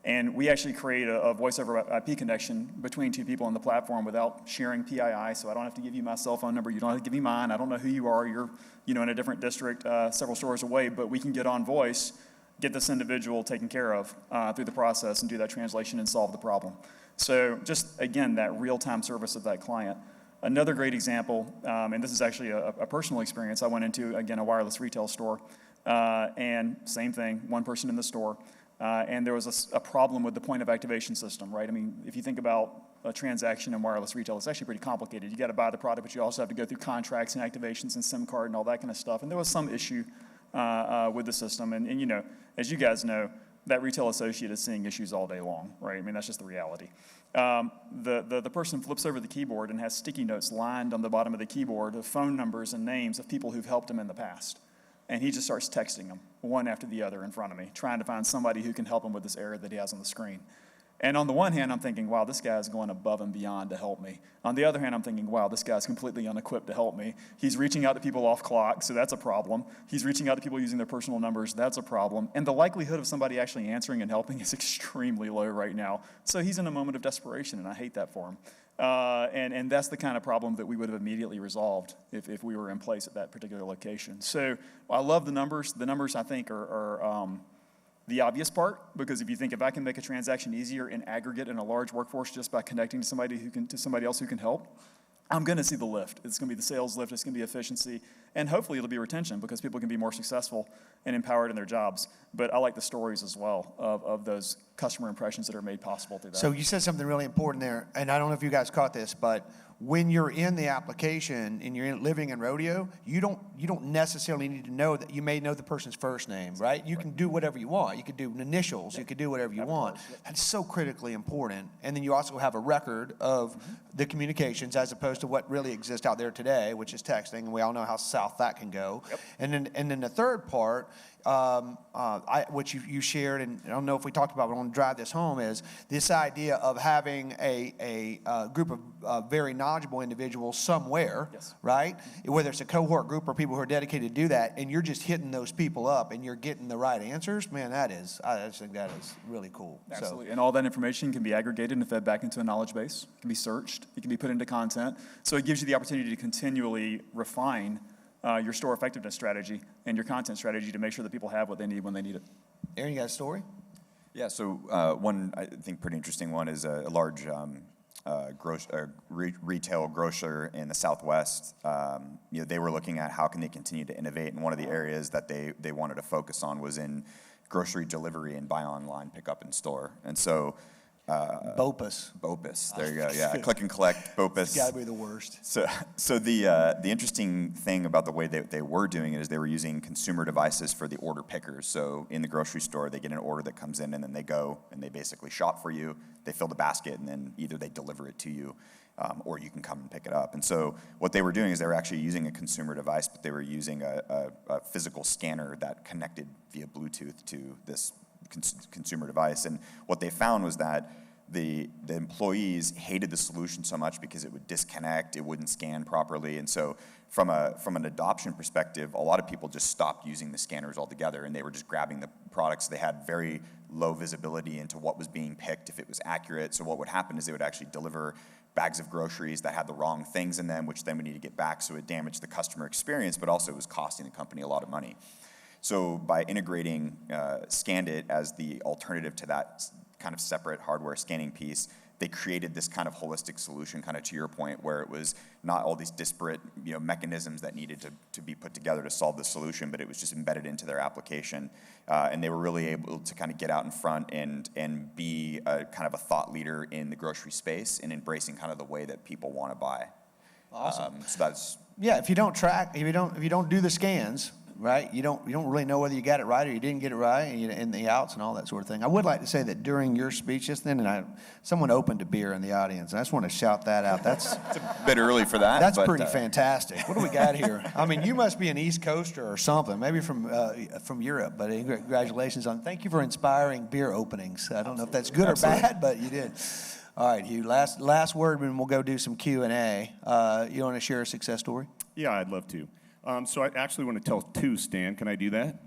And we actually create a voice over IP connection between 2 people on the platform without sharing PII, so I don't have to give you my cell phone number. You don't have to give me mine. I don't know who you are. You're in a different district several stores away, but we can get on voice, get this individual taken care of through the process, and do that translation and solve the problem. So just, again, that real-time service of that client. Another great example, and this is actually a personal experience. I went into, again, a wireless retail store, and same thing, 1 person in the store. And there was a problem with the point of activation system, right? I mean, if you think about a transaction in wireless retail, it's actually pretty complicated. You got to buy the product, but you also have to go through contracts and activations and SIM card and all that kind of stuff. And there was some issue with the system. And as you guys know, that retail associate is seeing issues all day long, right? I mean, that's just the reality. The person flips over the keyboard and has sticky notes lined on the bottom of the keyboard of phone numbers and names of people who've helped him in the past. And he just starts texting them, one after the other in front of me, trying to find somebody who can help him with this error that he has on the screen. And on the one hand, I'm thinking, wow, this guy's going above and beyond to help me. On the other hand, I'm thinking, wow, this guy's completely unequipped to help me. He's reaching out to people off clock, so that's a problem. He's reaching out to people using their personal numbers, that's a problem. And the likelihood of somebody actually answering and helping is extremely low right now. So he's in a moment of desperation, and I hate that for him. And that's the kind of problem that we would have immediately resolved if we were in place at that particular location. So I love the numbers. The numbers, I think, are the obvious part, because if I can make a transaction easier in aggregate in a large workforce just by connecting to somebody else who can help, I'm going to see the lift. It's going to be the sales lift. It's going to be efficiency. And hopefully it'll be retention, because people can be more successful and empowered in their jobs. But I like the stories as well of those customer impressions that are made possible through that. So you said something really important there, and I don't know if you guys caught this, but when you're in the application and you're living in Rodeo, you don't necessarily need to know that. You may know the person's first name, right? You can do whatever you want. You could do initials. You could do whatever you want. That's so critically important. And then you also have a record of the communications, as opposed to what really exists out there today, which is texting, and we all know how south that can go. Yep. And then the third part, which you shared, and I don't know if we talked about, but I want to drive this home, is this idea of having a group of very knowledgeable individuals somewhere, yes, right? Whether it's a cohort group or people who are dedicated to do that, and you're just hitting those people up and you're getting the right answers, man, I just think that is really cool. Absolutely. So, and all that information can be aggregated and fed back into a knowledge base. It can be searched. It can be put into content. So it gives you the opportunity to continually refine your store effectiveness strategy and your content strategy to make sure that people have what they need when they need it. Aaron, you got a story? Yeah, so one, I think, pretty interesting one is a large retail grocer in the Southwest. They were looking at how can they continue to innovate, and one of the areas that they wanted to focus on was in grocery delivery and buy online, pick up in store. And so Bopus. There you go. Yeah, click and collect. Bopus. It's got to be the worst. So the interesting thing about the way they were doing it is they were using consumer devices for the order pickers. So in the grocery store, they get an order that comes in, and then they go and they basically shop for you. They fill the basket, and then either they deliver it to you, or you can come and pick it up. And so what they were doing is they were actually using a consumer device, but they were using a physical scanner that connected via Bluetooth to this consumer device. And what they found was that the employees hated the solution so much because it would disconnect, it wouldn't scan properly. And so from an adoption perspective, a lot of people just stopped using the scanners altogether, and they were just grabbing the products. They had very low visibility into what was being picked, if it was accurate. So what would happen is they would actually deliver bags of groceries that had the wrong things in them, which then we need to get back, so it damaged the customer experience, but also it was costing the company a lot of money. So by integrating Scandit as the alternative to that kind of separate hardware scanning piece, they created this kind of holistic solution, kind of to your point, where it was not all these disparate mechanisms that needed to be put together to solve the solution, but it was just embedded into their application. And they were really able to kind of get out in front and be a kind of a thought leader in the grocery space and embracing kind of the way that people want to buy. Awesome. So that's if you don't do the scans, right, you don't really know whether you got it right or you didn't get it right, and the outs and all that sort of thing. I would like to say that during your speech just then, someone opened a beer in the audience, and I just want to shout that out. It's a bit early for that. That's pretty fantastic. What do we got here? I mean, you must be an East Coaster or something, maybe from Europe. But congratulations on. Thank you for inspiring beer openings. I don't know if that's good or bad, but you did. All right, Hugh. Last word, and we'll go do some Q&A. You want to share a success story? Yeah, I'd love to. So I actually want to tell two, Stan. Can I do that?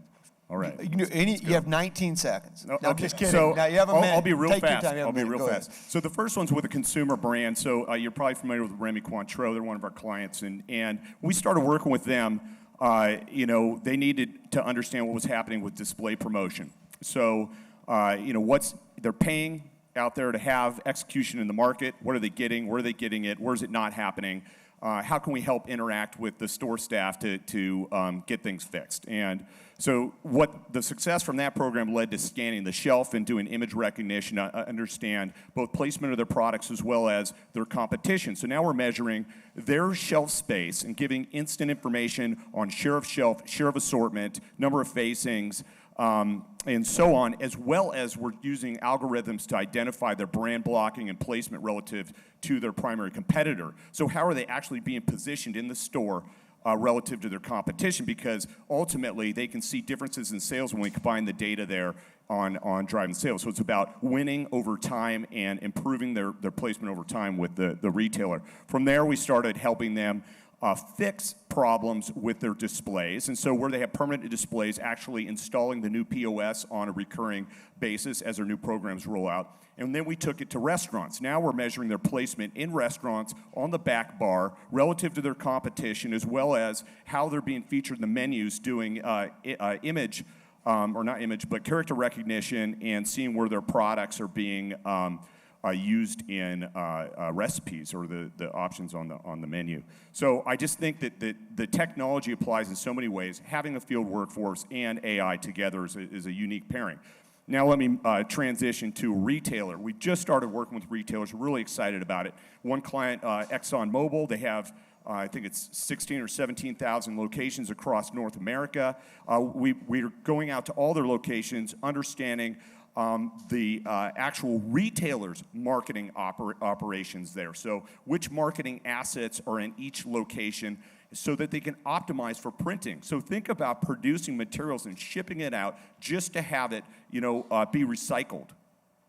All right. You have 19 seconds. No, okay. I'm just kidding. So now you have a minute. I'll be real Take fast. Your time. I'll be real Go fast. ahead. So the first one's with a consumer brand. So you're probably familiar with Remy Cointreau. They're one of our clients. And we started working with them. They needed to understand what was happening with display promotion. So, they're paying out there to have execution in the market. What are they getting? Where are they getting it? Where is it not happening? How can we help interact with the store staff to get things fixed? And so what the success from that program led to scanning the shelf and doing image recognition to understand both placement of their products as well as their competition. So now we're measuring their shelf space and giving instant information on share of shelf, share of assortment, number of facings, and so on, as well as we're using algorithms to identify their brand blocking and placement relative to their primary competitor. So how are they actually being positioned in the store relative to their competition? Because ultimately, they can see differences in sales when we combine the data there on driving sales. So it's about winning over time and improving their placement over time with the retailer. From there, we started helping them fix problems with their displays. And so where they have permanent displays, actually installing the new POS on a recurring basis as their new programs roll out. And then we took it to restaurants. Now we're measuring their placement in restaurants on the back bar relative to their competition, as well as how they're being featured in the menus, doing image, or not image, but character recognition, and seeing where their products are being used in recipes or the options on the menu. So I just think that the technology applies in so many ways. Having a field workforce and AI together is a unique pairing. Now let me transition to a retailer. We just started working with retailers. We're really excited about it. One client, ExxonMobil, they have I think it's 16 or 17,000 locations across North America. We're going out to all their locations, understanding the actual retailers' marketing operations there. So which marketing assets are in each location so that they can optimize for printing. So think about producing materials and shipping it out just to have it, be recycled.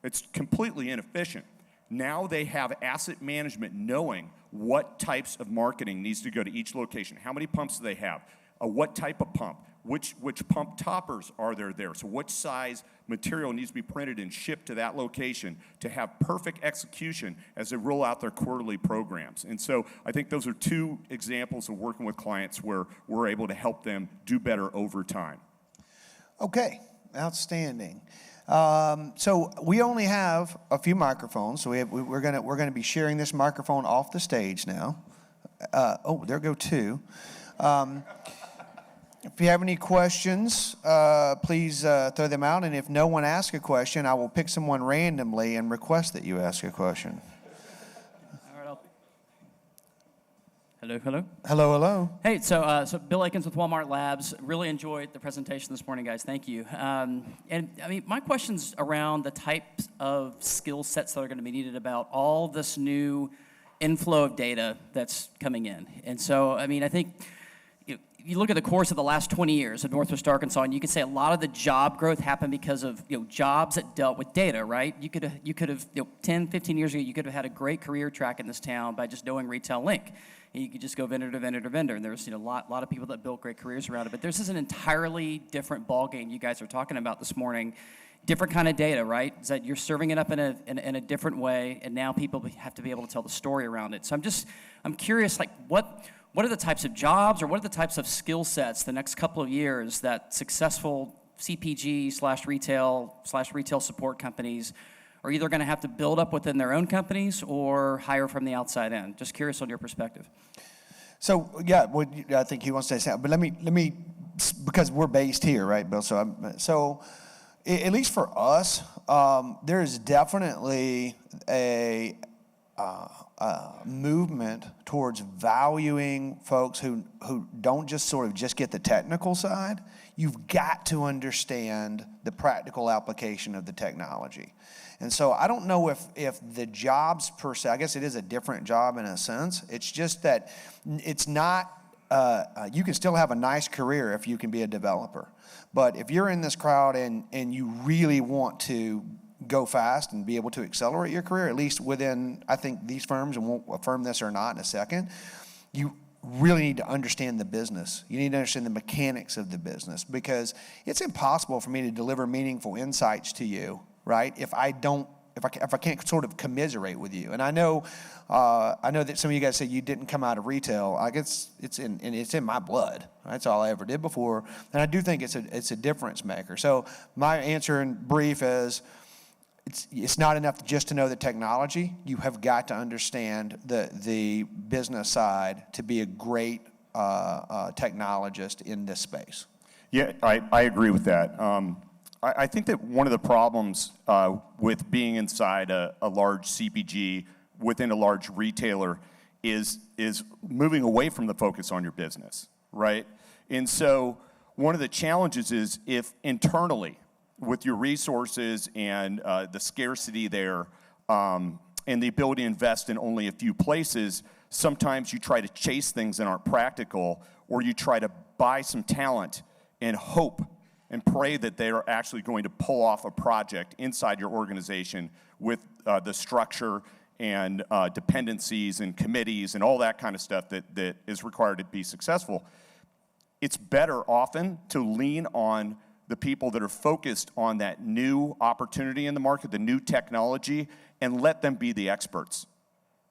It's completely inefficient. Now they have asset management knowing what types of marketing needs to go to each location. How many pumps do they have? What type of pump? Which pump toppers are there? So what size material needs to be printed and shipped to that location to have perfect execution as they roll out their quarterly programs. And so I think those are two examples of working with clients where we're able to help them do better over time. Okay, outstanding. So we only have a few microphones, so we're gonna be sharing this microphone off the stage now. There go two. If you have any questions, please throw them out. And if no one asks a question, I will pick someone randomly and request that you ask a question. Hello, hello. Hello, hello. Hey, so Bill Akins with Walmart Labs. Really enjoyed the presentation this morning, guys. Thank you. And I mean, my question's around the types of skill sets that are going to be needed about all this new inflow of data that's coming in. And so, I mean, I think you look at the course of the last 20 years of Northwest Arkansas, and you could say a lot of the job growth happened because of jobs that dealt with data, right? You could have 10, 15 years ago, you could have had a great career track in this town by just knowing Retail Link. You could just go vendor to vendor to vendor, and there's a lot of people that built great careers around it. But this is an entirely different ballgame you guys are talking about this morning. Different kind of data, right? Is that you're serving it up in a different way, and now people have to be able to tell the story around it. So I'm curious, like what are the types of jobs or what are the types of skill sets the next couple of years that successful CPG/retail support companies are either going to have to build up within their own companies or hire from the outside in? Just curious on your perspective. So yeah, well, I think he wants to say something, but let me because we're based here, right, Bill? So at least for us, there is definitely a movement towards valuing folks who don't just sort of just get the technical side. You've got to understand the practical application of the technology. And so I don't know if the jobs per se, I guess it is a different job in a sense. It's just that it's not, you can still have a nice career if you can be a developer. But if you're in this crowd and you really want to go fast and be able to accelerate your career, at least within, I think, these firms, and we'll affirm this or not in a second, you really need to understand the business. You need to understand the mechanics of the business, because it's impossible for me to deliver meaningful insights to you, right, if I can't sort of commiserate with you. And I know that some of you guys say you didn't come out of retail. I guess it's in my blood. That's all I ever did before, and I do think it's a difference maker. So my answer in brief is, it's not enough just to know the technology. You have got to understand the business side to be a great technologist in this space. Yeah, I agree with that. I think that one of the problems with being inside a large CPG within a large retailer is moving away from the focus on your business, right? And so one of the challenges is if internally, with your resources and the scarcity there and the ability to invest in only a few places, sometimes you try to chase things that aren't practical, or you try to buy some talent and hope and pray that they are actually going to pull off a project inside your organization with the structure and dependencies and committees and all that kind of stuff that is required to be successful. It's better often to lean on the people that are focused on that new opportunity in the market, the new technology, and let them be the experts.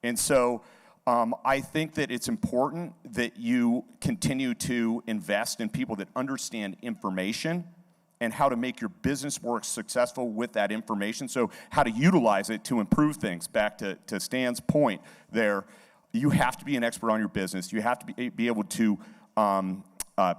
And so I think that it's important that you continue to invest in people that understand information and how to make your business work successful with that information. So how to utilize it to improve things. Back to Stan's point there, you have to be an expert on your business. You have to be able to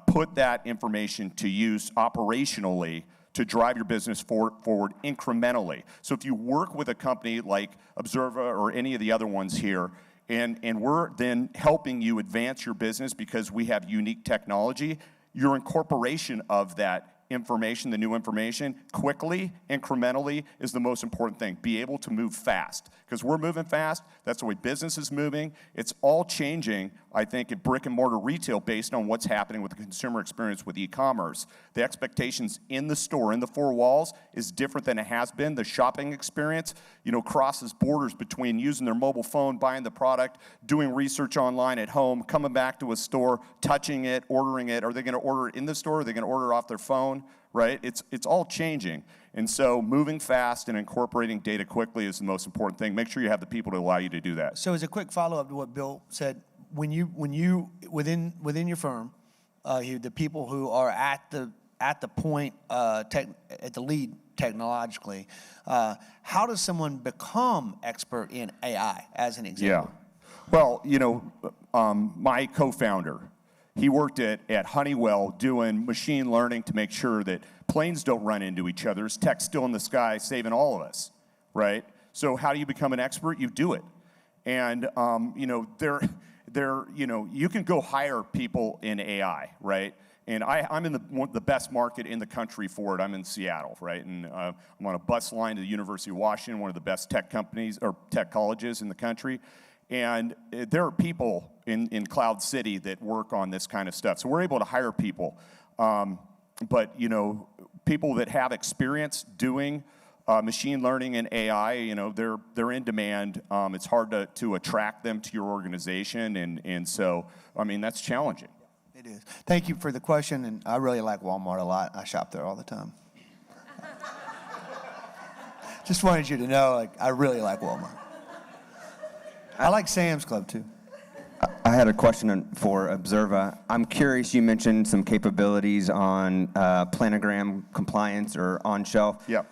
put that information to use operationally to drive your business forward incrementally. So if you work with a company like Observa or any of the other ones here, and we're then helping you advance your business because we have unique technology, your incorporation of that information, the new information, quickly, incrementally, is the most important thing. Be able to move fast, because we're moving fast. That's the way business is moving. It's all changing, I think, in brick and mortar retail based on what's happening with the consumer experience with e-commerce. The expectations in the store, in the four walls, is different than it has been. The shopping experience, crosses borders between using their mobile phone, buying the product, doing research online at home, coming back to a store, touching it, ordering it. Are they going to order it in the store? Are they going to order it off their phone? Right? It's all changing. And so moving fast and incorporating data quickly is the most important thing. Make sure you have the people to allow you to do that. So as a quick follow-up to what Bill said, when you within your firm, the people who are at the point at the lead technologically, how does someone become expert in AI, as an example? Yeah. Well, my co-founder, He worked at Honeywell doing machine learning to make sure that planes don't run into each other. There's tech still in the sky saving all of us, right? So how do you become an expert? You do it. And, you can go hire people in AI, right? And I'm in the best market in the country for it. I'm in Seattle, right? And I'm on a bus line to the University of Washington, one of the best tech companies or tech colleges in the country. And there are people in Cloud City that work on this kind of stuff. So we're able to hire people. But, people that have experience doing machine learning and AI, they're in demand. It's hard to attract them to your organization. And so, that's challenging. It is. Thank you for the question, and I really like Walmart a lot. I shop there all the time. Just wanted you to know, I really like Walmart. I like Sam's Club, too. I had a question for Observa. I'm curious, you mentioned some capabilities on planogram compliance or on-shelf. Yep.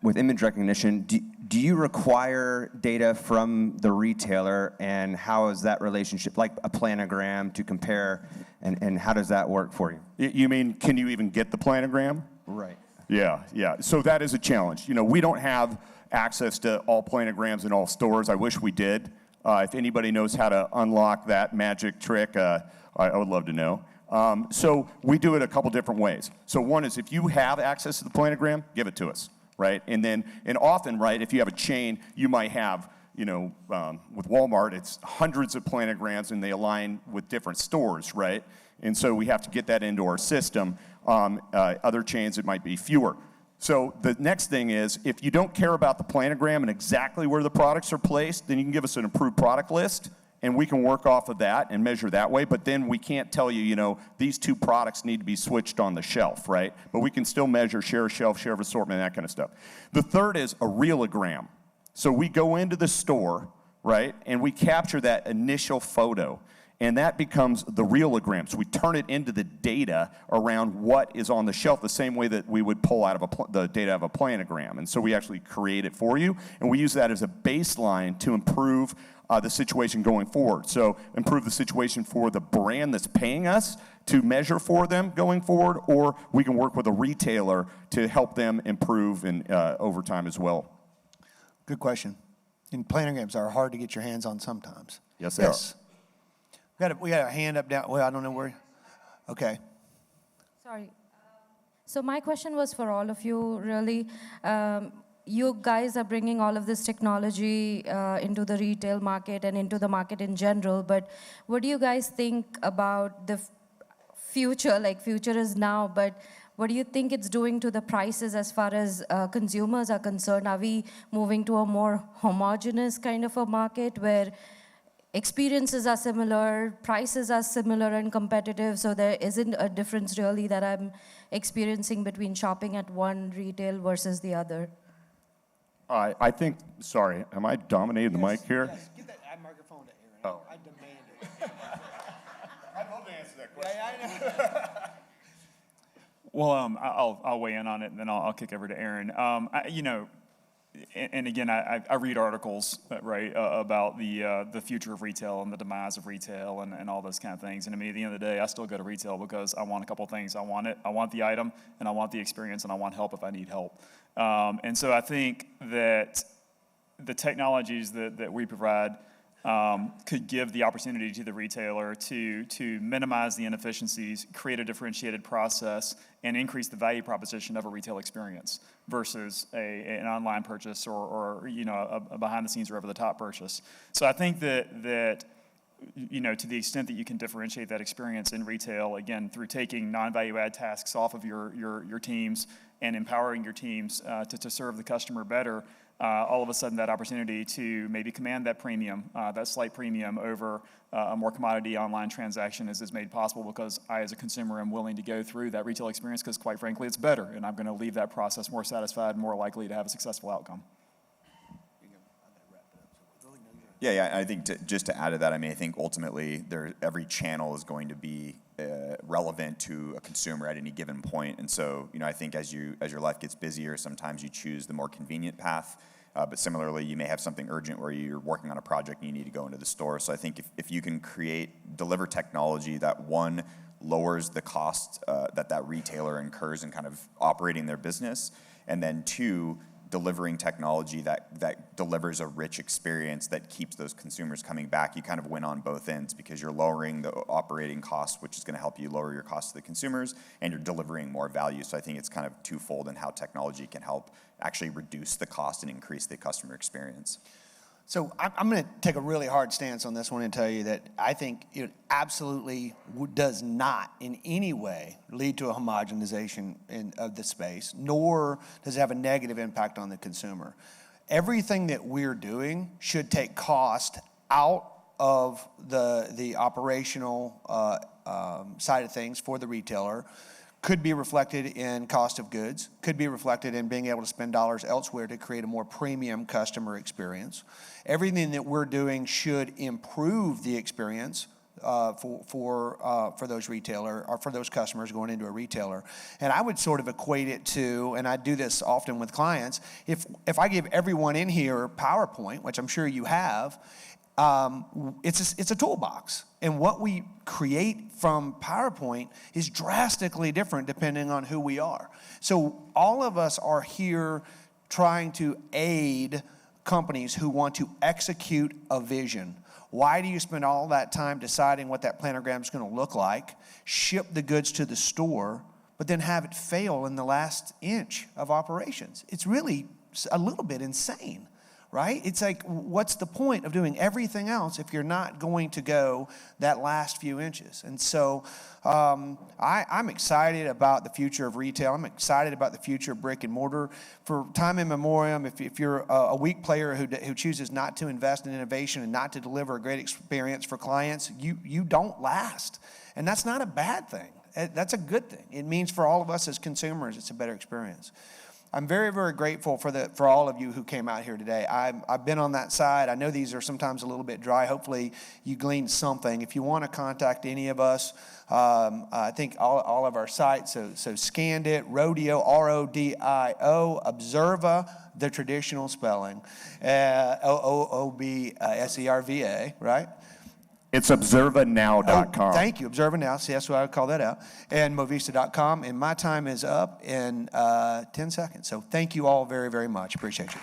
With image recognition, do you require data from the retailer, and how is that relationship, like a planogram to compare, and how does that work for you? You mean, can you even get the planogram? Right. Yeah. So that is a challenge. We don't have access to all planograms in all stores. I wish we did. If anybody knows how to unlock that magic trick, I would love to know. So we do it a couple different ways. So one is if you have access to the planogram, give it to us, right? And often, right, if you have a chain, you might have, with Walmart, it's hundreds of planograms and they align with different stores, right? And so we have to get that into our system. Other chains, it might be fewer. So the next thing is, if you don't care about the planogram and exactly where the products are placed, then you can give us an approved product list, and we can work off of that and measure that way. But then we can't tell you, these two products need to be switched on the shelf, right? But we can still measure share of shelf, share of assortment, that kind of stuff. The third is a realogram. So we go into the store, right, and we capture that initial photo. And that becomes the realogram. So we turn it into the data around what is on the shelf, the same way that we would pull out of the data of a planogram. And so we actually create it for you, and we use that as a baseline to improve the situation going forward. So improve the situation for the brand that's paying us to measure for them going forward, or we can work with a retailer to help them improve over time as well. Good question. And planograms are hard to get your hands on sometimes. Yes, they are. We got a hand up down. Well, I don't know where. Okay. Sorry. So my question was for all of you, really. You guys are bringing all of this technology into the retail market and into the market in general, but what do you guys think about the future? Like, future is now, but what do you think it's doing to the prices as far as consumers are concerned? Are we moving to a more homogeneous kind of a market where experiences are similar, prices are similar and competitive, so there isn't a difference really that I'm experiencing between shopping at one retail versus the other? I think, sorry, am I dominating the mic here? Yes, give that microphone to Aaron. Oh. I demand it. I'd love to answer that question. Yeah, I know. Well, I'll weigh in on it, and then I'll kick over to Aaron. And again, I read articles, right, about the future of retail and the demise of retail and all those kind of things. And at the end of the day, I still go to retail because I want a couple things. I want the item, and I want the experience, and I want help if I need help. And so I think that the technologies that we provide could give the opportunity to the retailer to minimize the inefficiencies, create a differentiated process, and increase the value proposition of a retail experience versus an online purchase or a behind-the-scenes or over-the-top purchase. So I think that to the extent that you can differentiate that experience in retail, again, through taking non-value-add tasks off of your teams and empowering your teams to serve the customer better, all of a sudden that opportunity to maybe command that premium, that slight premium over a more commodity online transaction is made possible because I, as a consumer, am willing to go through that retail experience because, quite frankly, it's better, and I'm going to leave that process more satisfied and more likely to have a successful outcome. Yeah, I think just to add to that, I think ultimately every channel is going to be relevant to a consumer at any given point. And so, I think as your life gets busier, sometimes you choose the more convenient path. But similarly, you may have something urgent where you're working on a project and you need to go into the store. So I think if you can deliver technology that, one, lowers the cost that retailer incurs in kind of operating their business, and then two, delivering technology that delivers a rich experience that keeps those consumers coming back, you kind of win on both ends because you're lowering the operating cost, which is going to help you lower your cost to the consumers, and you're delivering more value. So I think it's kind of twofold in how technology can help actually reduce the cost and increase the customer experience. So I'm going to take a really hard stance on this one and tell you that I think it absolutely does not in any way lead to a homogenization of the space, nor does it have a negative impact on the consumer. Everything that we're doing should take cost out of the operational side of things for the retailer. Could be reflected in cost of goods, could be reflected in being able to spend dollars elsewhere to create a more premium customer experience. Everything that we're doing should improve the experience for those retailer or for those customers going into a retailer. And I would sort of equate it to, and I do this often with clients, if I give everyone in here PowerPoint, which I'm sure you have, it's a toolbox. And what we create from PowerPoint is drastically different depending on who we are. So all of us are here trying to aid companies who want to execute a vision. Why do you spend all that time deciding what that planogram is going to look like, ship the goods to the store, but then have it fail in the last inch of operations? It's really a little bit insane. Right? It's like, what's the point of doing everything else if you're not going to go that last few inches? And so I'm excited about the future of retail. I'm excited about the future of brick and mortar. For time immemorial, if you're a weak player who chooses not to invest in innovation and not to deliver a great experience for clients, you don't last. And that's not a bad thing. That's a good thing. It means for all of us as consumers, it's a better experience. I'm very, very grateful for all of you who came out here today. I've been on that side. I know these are sometimes a little bit dry. Hopefully you gleaned something. If you want to contact any of us, I think all of our sites, so Scandit, Rodeo, R-O-D-I-O, Observa, the traditional spelling, O-O-B-S-E-R-V-A, right? It's observanow.com. Oh, thank you, Observa Now. See, that's why I call that out. And Movista.com. And my time is up in 10 seconds. So thank you all very, very much. Appreciate you.